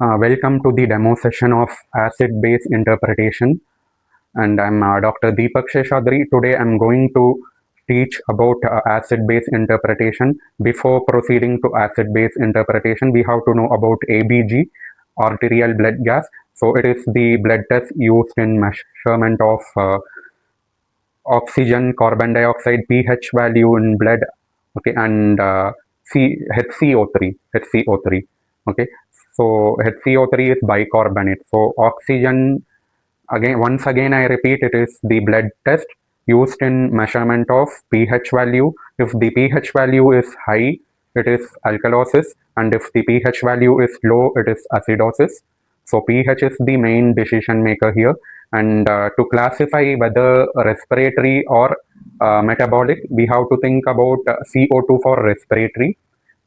Welcome to the demo session of acid-base interpretation, and I'm Dr. Deepz. Today I'm going to teach about acid-base interpretation. Before proceeding to acid-base interpretation, we have to know about ABG, arterial blood gas. So it is the blood test used in measurement of oxygen, carbon dioxide, pH value in blood, okay, and HCO3, okay. So HCO3 is bicarbonate. So oxygen, once again I repeat, it is the blood test used in measurement of pH value. If the pH value is high, it is alkalosis, and if the pH value is low, it is acidosis. So pH is the main decision maker here, and to classify whether respiratory or metabolic, we have to think about CO2 for respiratory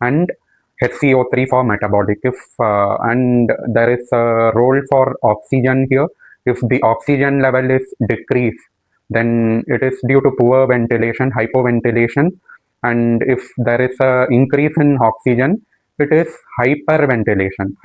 and HCO3 for metabolic. If and there is a role for oxygen here. If the oxygen level is decreased, then it is due to poor ventilation, hypoventilation, and if there is a increase in oxygen, it is hyperventilation.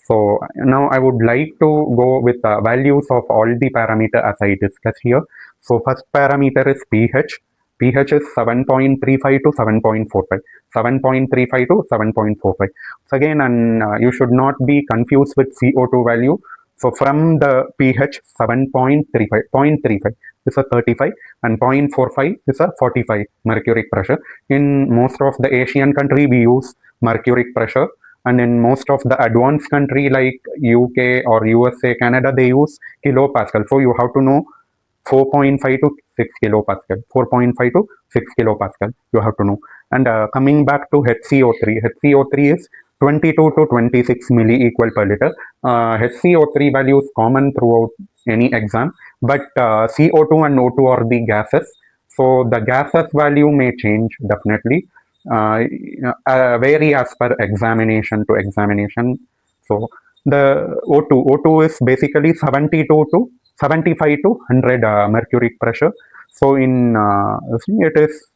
So now I would like to go with the values of all the parameter as I discussed here. So first parameter is pH. pH is 7.35 to 7.45. 7.35 to 7.45. So again, and you should not be confused with CO2 value. So from the pH 7.35, 0.35 is a 35 and 0.45 is a 45 mercuric pressure. In most of the Asian country, we use mercuric pressure, and in most of the advanced country like UK or USA, Canada, they use kilopascal. So you have to know 4.5 to 6 kilopascal. 4.5 to 6 kilopascal you have to know. And coming back to HCO3, HCO3 is 22 to 26 milli equal per liter. HCO3 value is common throughout any exam, but CO2 and O2 are the gases. So the gases value may change definitely, vary as per examination to examination. So the O2 is basically 72 to 75 to 100 mercuric pressure. So in it is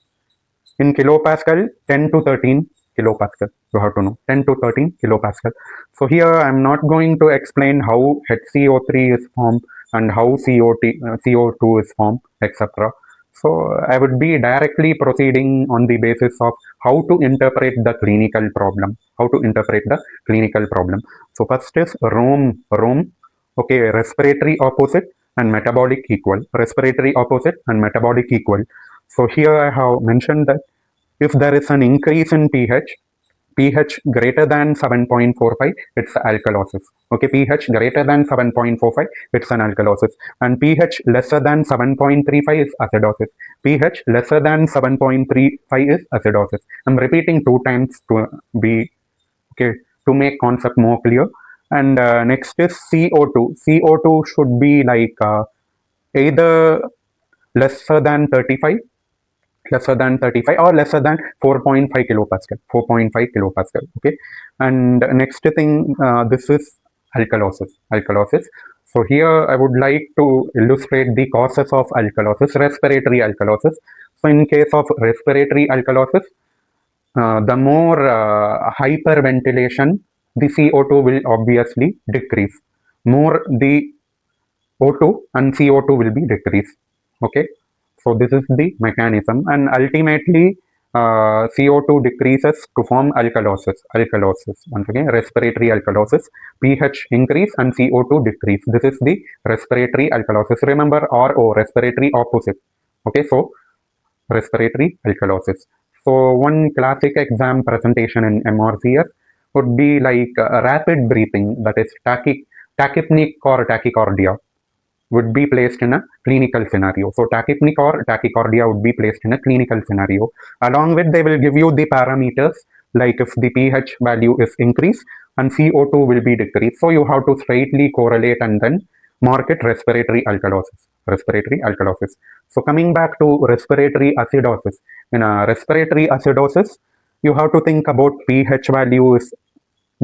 in kilopascal 10 to 13 kilopascal. You have to know 10 to 13 kilopascal. So here I'm not going to explain how HCO3 is formed and how CO2 is formed, etc. So I would be directly proceeding on the basis of how to interpret the clinical problem. So first is Rome. Okay, respiratory opposite and metabolic equal. Respiratory opposite and metabolic equal. So here I have mentioned that if there is an increase in pH greater than 7.45, it's alkalosis. Okay, pH greater than 7.45, it's an alkalosis. And pH lesser than 7.35 is acidosis. pH lesser than 7.35 is acidosis. I'm repeating 2 times to be okay, to make concept more clear. And next is CO2. CO2 should be like either lesser than 35 or lesser than 4.5 kilopascal. Okay, and next thing, this is alkalosis. So here I would like to illustrate the causes of alkalosis, respiratory alkalosis. So in case of respiratory alkalosis, the more hyperventilation, the CO2 will obviously decrease. More the O2 and CO2 will be decreased. Okay, so this is the mechanism, and ultimately CO2 decreases to form alkalosis. Once again, respiratory alkalosis. pH increase and CO2 decrease. This is the respiratory alkalosis. Remember RO, respiratory opposite. Okay, so respiratory alkalosis. So one classic exam presentation in MRCS would be like rapid breathing, that is tachypneic or tachycardia would be placed in a clinical scenario. So tachypneic or tachycardia would be placed in a clinical scenario. Along with, they will give you the parameters like if the pH value is increased and CO2 will be decreased. So you have to straightly correlate and then mark it respiratory alkalosis. So coming back to respiratory acidosis. In a respiratory acidosis, you have to think about pH value is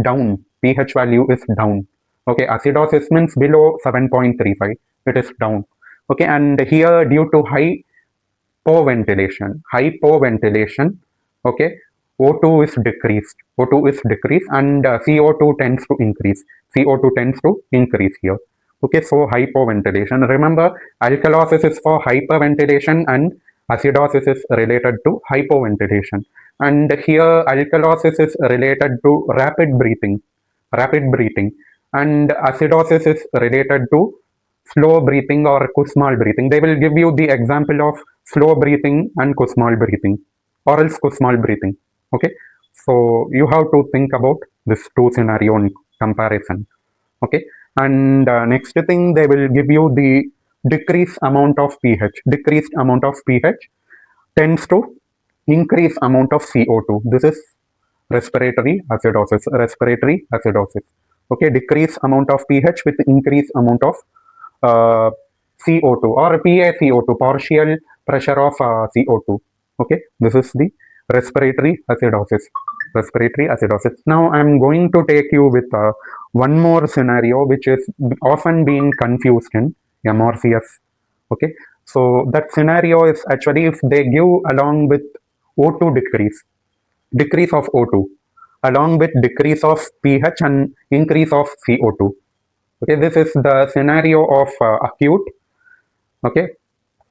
down. Okay, acidosis means below 7.35. It is down. Okay, and here due to hypoventilation. Okay, O2 is decreased. O2 is decreased, and CO2 tends to increase. CO2 tends to increase here. Okay, so hypoventilation. Remember, alkalosis is for hyperventilation and acidosis is related to hypoventilation. And here, alkalosis is related to rapid breathing, and acidosis is related to slow breathing or Kussmaul breathing. They will give you the example of slow breathing and Kussmaul breathing, or else Kussmaul breathing. Okay, so you have to think about this two scenario in comparison. Okay, and next thing, they will give you the decreased amount of pH. Decreased amount of pH tends to increase amount of CO2. This is respiratory acidosis. Respiratory acidosis. Okay, decrease amount of pH with increase amount of uh, CO2 or PaCO2, partial pressure of CO2. Okay, this is the respiratory acidosis. Respiratory acidosis. Now I'm going to take you with one more scenario which is often being confused in MRCS. Okay, so that scenario is actually if they give along with O2 decrease of O2 along with decrease of pH and increase of CO2. Okay, this is the scenario of acute. Okay,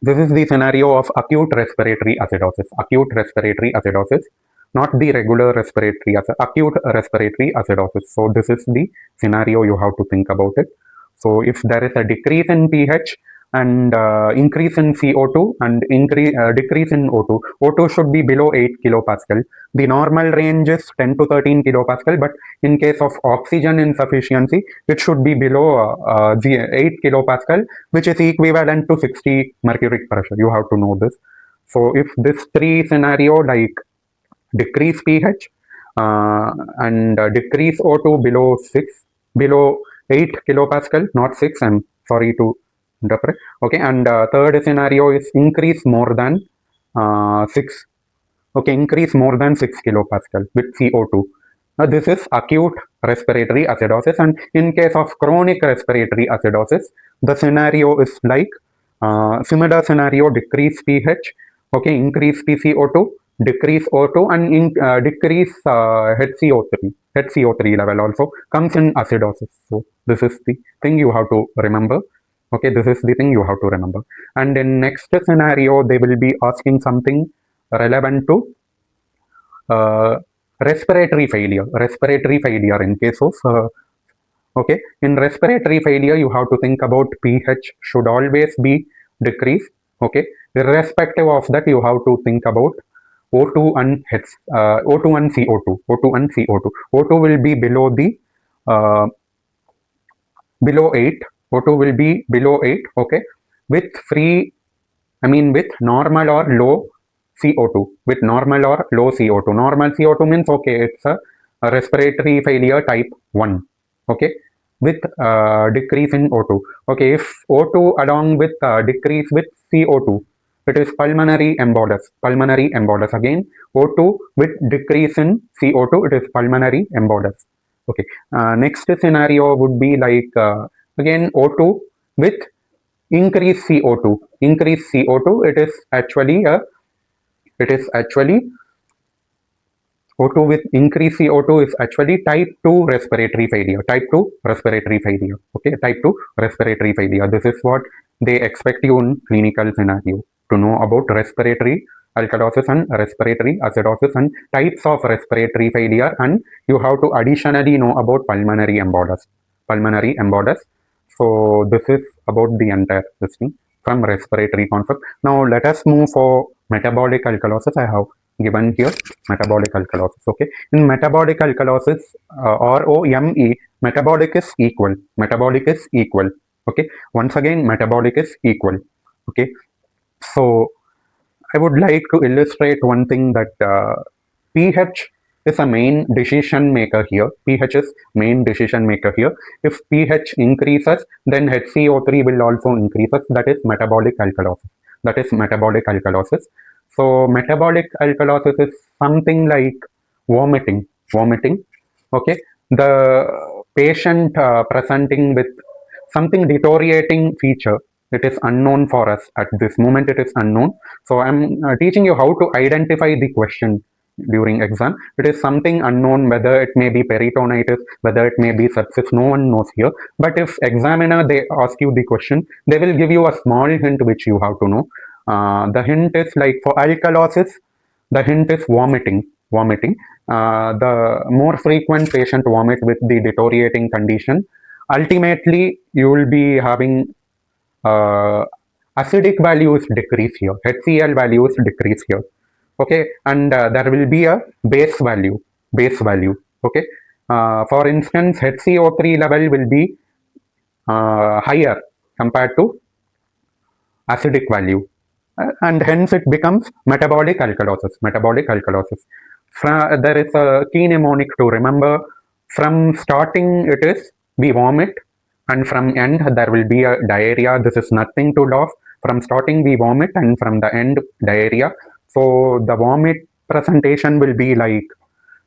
this is the scenario of acute respiratory acidosis. Acute respiratory acidosis, not the regular respiratory acute respiratory acidosis. So this is the scenario you have to think about it. So if there is a decrease in pH and increase in CO2 and decrease in O2, O2 should be below 8 kilopascal. The normal range is 10 to 13 kilopascal, but in case of oxygen insufficiency, it should be below the 8 kilopascal, which is equivalent to 60 mercuric pressure. You have to know this. So if this three scenario like decrease pH and decrease O2 below 6, below 8 kilopascal, not 6, I'm sorry to interpret. Okay, and third scenario is increase more than 6. Okay, increase more than 6 kilopascal with CO2. This is acute respiratory acidosis, and in case of chronic respiratory acidosis, the scenario is like similar scenario: decrease pH, okay, increase PCO2, decrease O2, and decrease HCO3 level also comes in acidosis. So this is the thing you have to remember. Okay, this is the thing you have to remember. And in next scenario, they will be asking something relevant to uh, respiratory failure in case of okay, in respiratory failure you have to think about pH should always be decreased. Okay, irrespective of that you have to think about O2 and O2 and CO2. O2 and CO2. O2 will be below the uh, below 8. O2 will be below 8. Okay, with free, I mean with normal or low CO2. With normal or low CO2. Normal CO2 means okay, it's a respiratory failure type 1. Okay, with decrease in O2. Okay, if O2 along with decrease with CO2, it is pulmonary embolus. Pulmonary embolus. Again, O2 with decrease in CO2, it is pulmonary embolus. Okay, next scenario would be like again O2 with increase CO2. Increase CO2, it is actually O2 with increased CO2 is actually type 2 respiratory failure. Type 2 respiratory failure. Okay, type 2 respiratory failure. This is what they expect you in clinical scenario to know about respiratory alkalosis and respiratory acidosis and types of respiratory failure, and you have to additionally know about pulmonary embolus. Pulmonary embolus. So this is about the entire system from respiratory concept. Now let us move for metabolic alkalosis. I have given here metabolic alkalosis. Okay, in metabolic alkalosis, ROME, metabolic is equal. Metabolic is equal. Okay, once again, metabolic is equal. Okay, so I would like to illustrate one thing that pH is a main decision maker here. pH is main decision maker here. If pH increases, then HCO3 will also increases. That is metabolic alkalosis. That is metabolic alkalosis. So metabolic alkalosis is something like vomiting. Vomiting. Okay. The patient presenting with something deteriorating feature. It is unknown for us at this moment. It is unknown. So I'm teaching you how to identify the question. during exam. It is something unknown, whether it may be peritonitis, whether it may be sepsis, no one knows here. But if examiner, they ask you the question, they will give you a small hint which you have to know. The hint is like for alkalosis, the hint is vomiting. The more frequent patient vomit with the deteriorating condition, ultimately you will be having uh, acidic values decrease here, HCl values decrease here. Okay, and there will be a base value. Okay, for instance, HCO3 level will be higher compared to acidic value, and hence it becomes metabolic alkalosis. There is a key mnemonic to remember. From starting it is we vomit, and from end there will be a diarrhea. This is nothing to laugh. From starting we vomit, and from the end diarrhea. So the vomit presentation will be like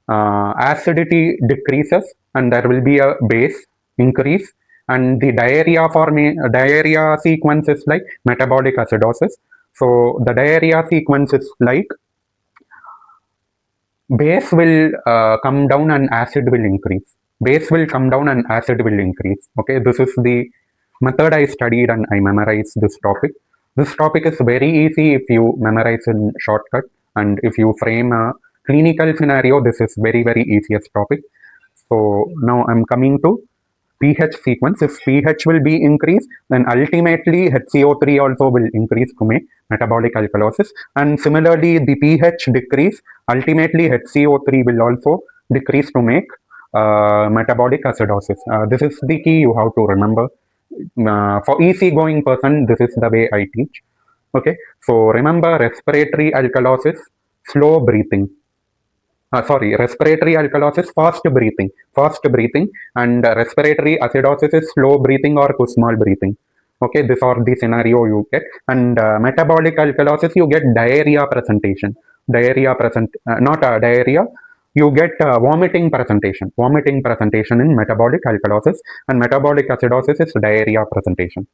acidity decreases, and there will be a base increase, and the diarrhea sequence is like metabolic acidosis. So the diarrhea sequence is like base will come down and acid will increase. Base will come down and acid will increase. Okay, this is the method I studied and I memorized this topic. This topic is very easy if you memorize in shortcut, and if you frame a clinical scenario, this is very easiest topic. So now I'm coming to pH sequence. If pH will be increased, then ultimately HCO3 also will increase to make metabolic alkalosis. And similarly, the pH decrease, ultimately HCO3 will also decrease to make metabolic acidosis. This is the key you have to remember. For easygoing person, this is the way I teach. Okay, so remember respiratory alkalosis, slow breathing. Respiratory alkalosis, fast breathing, and respiratory acidosis is slow breathing or Kussmaul breathing. Okay, these are the scenario you get. And metabolic alkalosis, you get diarrhea presentation. Not diarrhea, you get vomiting presentation in metabolic alkalosis, and metabolic acidosis is diarrhea presentation.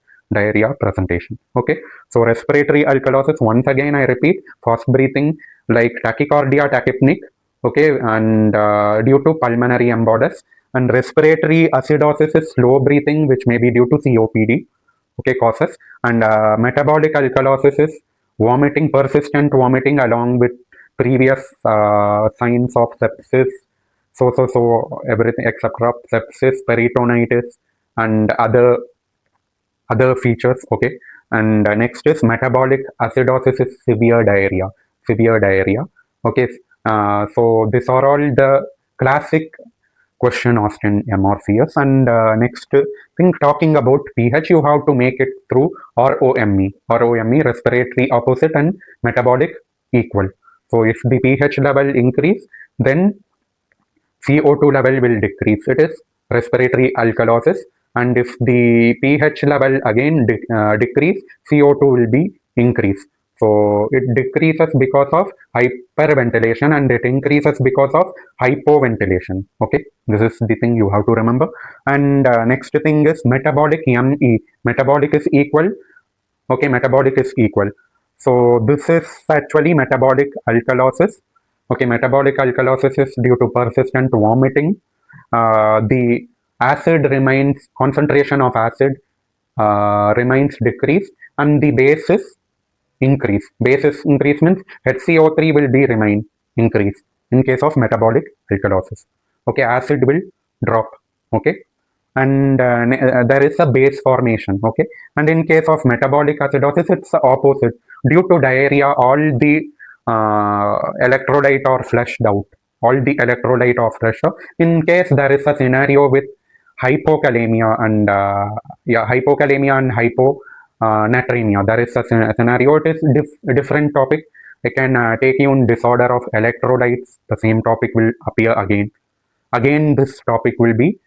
Okay, so respiratory alkalosis, once again I repeat, fast breathing like tachycardia, tachypneic. Okay, and due to pulmonary embolism. And respiratory acidosis is slow breathing, which may be due to COPD. Okay, causes. And metabolic alkalosis is persistent vomiting along with previous signs of sepsis, so everything except sepsis, peritonitis, and other features. Okay, and next is metabolic acidosis is severe diarrhea. Okay, so these are all the classic question asked in MRCS. And next thing, talking about pH, you have to make it through ROME, respiratory opposite and metabolic equal. So if the pH level increase, then CO2 level will decrease. It is respiratory alkalosis. And if the pH level again decrease, CO2 will be increased. So it decreases because of hyperventilation, and it increases because of hypoventilation. Okay, this is the thing you have to remember. And next thing is metabolic ME. Metabolic is equal. Okay, metabolic is equal. So this is actually metabolic alkalosis. Okay, metabolic alkalosis is due to persistent vomiting. The concentration of acid remains decreased, and the base is increase. Base is increase means HCO3 will be remain increase in case of metabolic alkalosis. Okay, acid will drop. Okay, and there is a base formation. Okay, and in case of metabolic acidosis, it's the opposite. Due to diarrhea, all the electrolyte are flushed out. In case there is a scenario with hypokalemia and hypokalemia and hyponatremia, there is a scenario. It is different topic. I can take you in disorder of electrolytes. The same topic will appear again. Again, this topic will be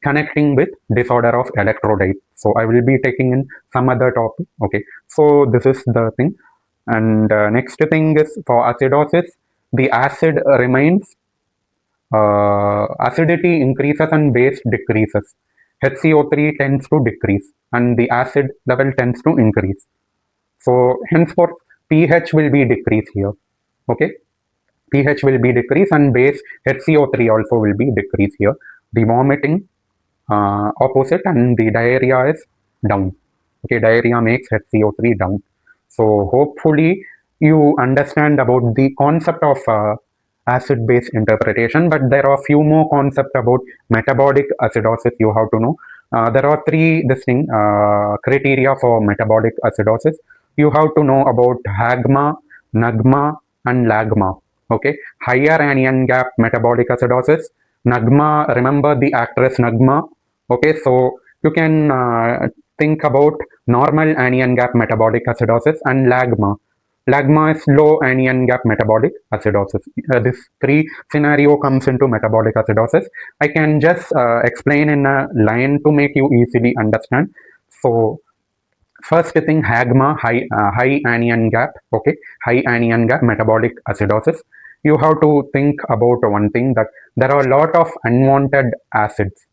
connecting with disorder of electrolyte. So I will be taking in some other topic. Okay, so this is the thing. And next thing is for acidosis, the acid remains, acidity increases and base decreases. HCO3 tends to decrease and the acid level tends to increase. So henceforth pH will be decreased here. Okay, pH will be decreased, and base HCO3 also will be decreased here. The vomiting opposite, and the diarrhea is down. Okay, diarrhea makes HCO3 down. So hopefully you understand about the concept of acid-base interpretation, but there are few more concepts about metabolic acidosis you have to know. There are three distinct criteria for metabolic acidosis. You have to know about HAGMA, NAGMA, and LAGMA. Okay, higher anion gap metabolic acidosis. NAGMA, remember the actress Nagma. Okay, so you can think about normal anion gap metabolic acidosis and LAGMA. LAGMA is low anion gap metabolic acidosis. This three scenario comes into metabolic acidosis. I can just explain in a line to make you easily understand. So first thing, HAGMA, high anion gap. Okay, high anion gap metabolic acidosis. You have to think about one thing, that there are a lot of unwanted acids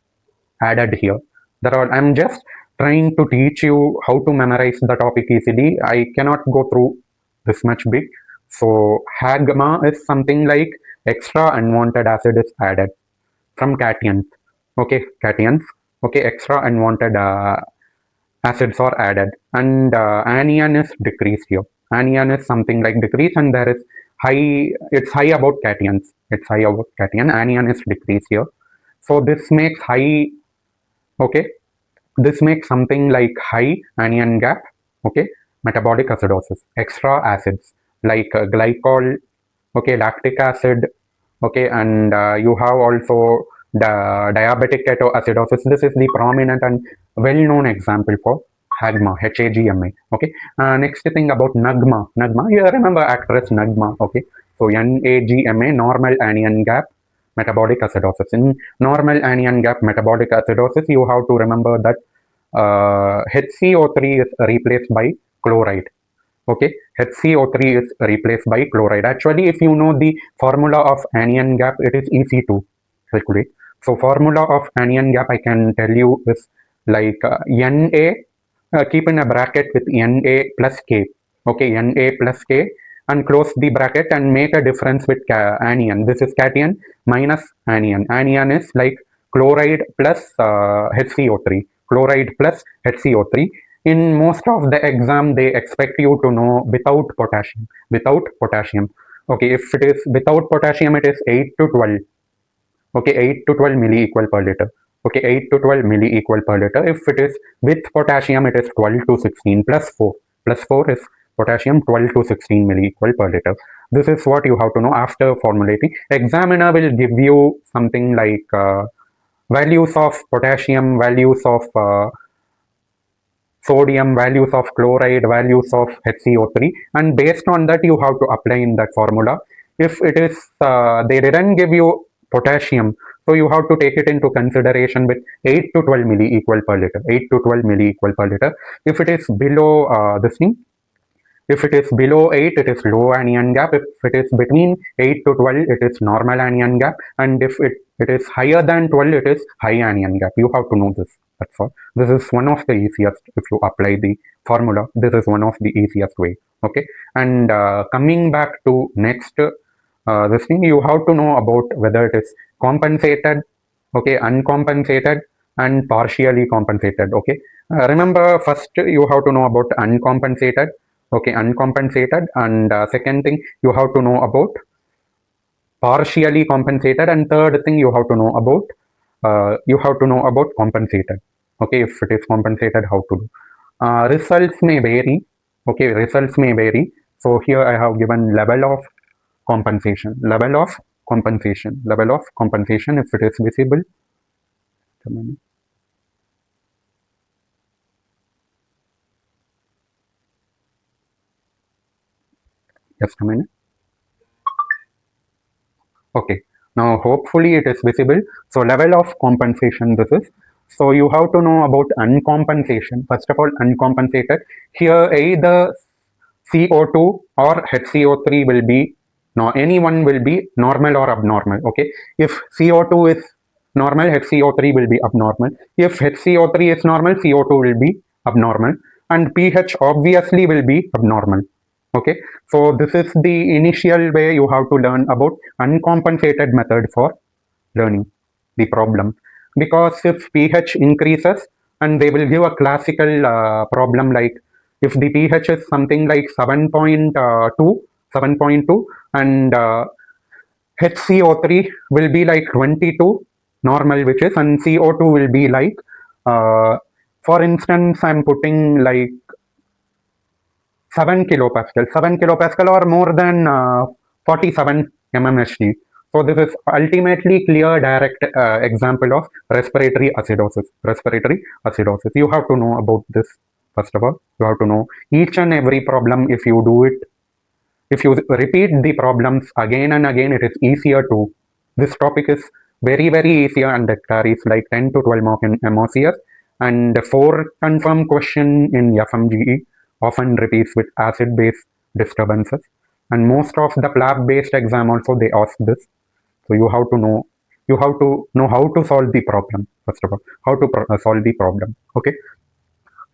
added here. I'm just trying to teach you how to memorize the topic easily. I cannot go through this much big. So HAGMA is something like extra unwanted acid is added from cations. Okay, cations. Okay, extra unwanted acids are added, and anion is decreased here. Anion is something like decrease, and there is high. It's high about cations. It's high about cation. Anion is decreased here. So this makes high. Okay, this makes something like high anion gap. Okay, metabolic acidosis. Extra acids like glycol. Okay, lactic acid. Okay, and you have also the diabetic ketoacidosis. This is the prominent and well-known example for HAGMA, HAGMA. Okay, next thing about NAGMA. NAGMA, you remember actress NAGMA. Okay, so NAGMA, normal anion gap metabolic acidosis. In normal anion gap metabolic acidosis, you have to remember that HCO3 is replaced by chloride. Okay, HCO3 is replaced by chloride. Actually, if you know the formula of anion gap, it is easy to calculate. So formula of anion gap, I can tell you, is like Na, keep in a bracket with Na plus K. Okay, Na plus K, and close the bracket and make a difference with anion. This is cation minus anion. Anion is like chloride plus HCO3. Chloride plus HCO3. In most of the exam, they expect you to know without potassium. Without potassium. Okay, if it is without potassium, it is 8 to 12. Okay, 8 to 12 milli equal per liter. Okay, 8 to 12 milli equal per liter. If it is with potassium, it is 12 to 16 plus 4. Plus 4 is potassium, 12 to 16 milli equal per liter. This is what you have to know after formulating. Examiner will give you something like values of potassium, values of sodium, values of chloride, values of HCO3, and based on that you have to apply in that formula. If it is they didn't give you potassium, so you have to take it into consideration with 8 to 12 milli equal per liter. 8 to 12 milli equal per liter. If it is below this thing, if it is below 8, it is low anion gap. If it is between 8 to 12, it is normal anion gap. And if it is higher than 12, it is high anion gap. You have to know this. That's all. This is one of the easiest, if you apply the formula, this is one of the easiest way. Okay. And coming back to next, this thing, you have to know about whether it is compensated, okay, uncompensated, and partially compensated. Okay. Remember, first you have to know about uncompensated. Okay, uncompensated, and second thing you have to know about partially compensated, and third thing you have to know about compensated. Okay, if it is compensated, how to do. Results may vary. Okay, results may vary. So here I have given level of compensation, level of compensation, level of compensation. If it is visible, just a minute. Okay, now hopefully it is visible. So level of compensation, this is. So you have to know about uncompensation. First of all, uncompensated. Here either CO2 or HCO3 will be, no, anyone will be normal or abnormal. Okay, if CO2 is normal, HCO3 will be abnormal. If HCO3 is normal, CO2 will be abnormal, and pH obviously will be abnormal. Okay, so this is the initial way you have to learn about uncompensated method for learning the problem, because if pH increases, and they will give a classical problem like if the pH is something like 7.2, and HCO3 will be like 22 normal, which is, and CO2 will be like uh, for instance I'm putting like 7 kilopascal or more than 47 mmHg. So this is ultimately clear direct example of respiratory acidosis. Respiratory acidosis. You have to know about this first of all. You have to know each and every problem. If you do it, if you repeat the problems again and again, it is easier to. This topic is very easier, and it carries like 10 to 12 mark in MOCS, and 4 confirmed question in FMGE often repeats with acid-base disturbances. And most of the lab-based exam also they ask this. So you have to know how to solve the problem first of all, how to solve the problem. Okay.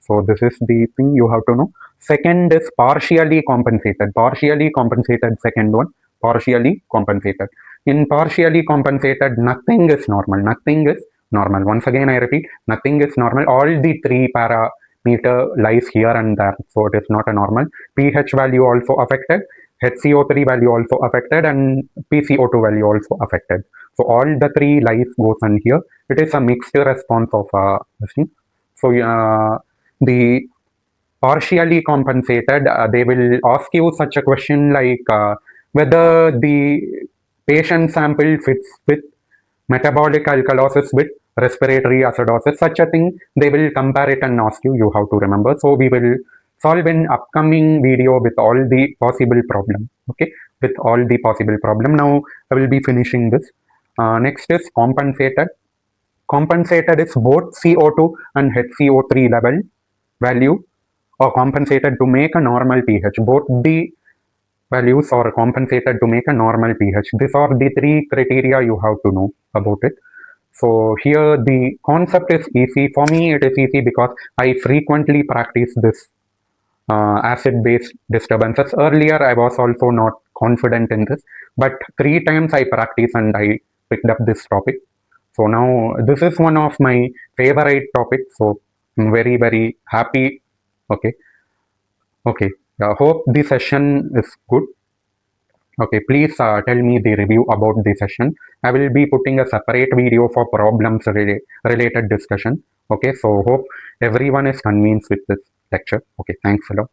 So this is the thing you have to know. Second is partially compensated. Partially compensated, second one, partially compensated. In partially compensated, nothing is normal. Nothing is normal. Once again, I repeat, nothing is normal. All the three parameter lies here and there. So it is not a normal. pH value also affected. HCO3 value also affected, and PCO2 value also affected. So all the three lies goes on here. It is a mixed response of this thing. So the partially compensated, they will ask you such a question like whether the patient sample fits with metabolic alkalosis with respiratory acidosis. Such a thing, they will compare it and ask you. You have to remember. So we will solve an upcoming video with all the possible problem. Okay, with all the possible problem. Now I will be finishing this. Next is compensated. Compensated is both CO2 and HCO3 level value are compensated to make a normal pH. Both the values are compensated to make a normal pH. These are the three criteria you have to know about it. So here the concept is easy. For me, it is easy because I frequently practice this acid-base disturbances. Earlier, I was also not confident in this, but 3 times I practiced and I picked up this topic. So now this is one of my favorite topics. So I'm very happy. Okay. Okay. Hope the session is good. Okay, please tell me the review about the session. I will be putting a separate video for problems related discussion. Okay, so hope everyone is convinced with this lecture. Okay, thanks a lot.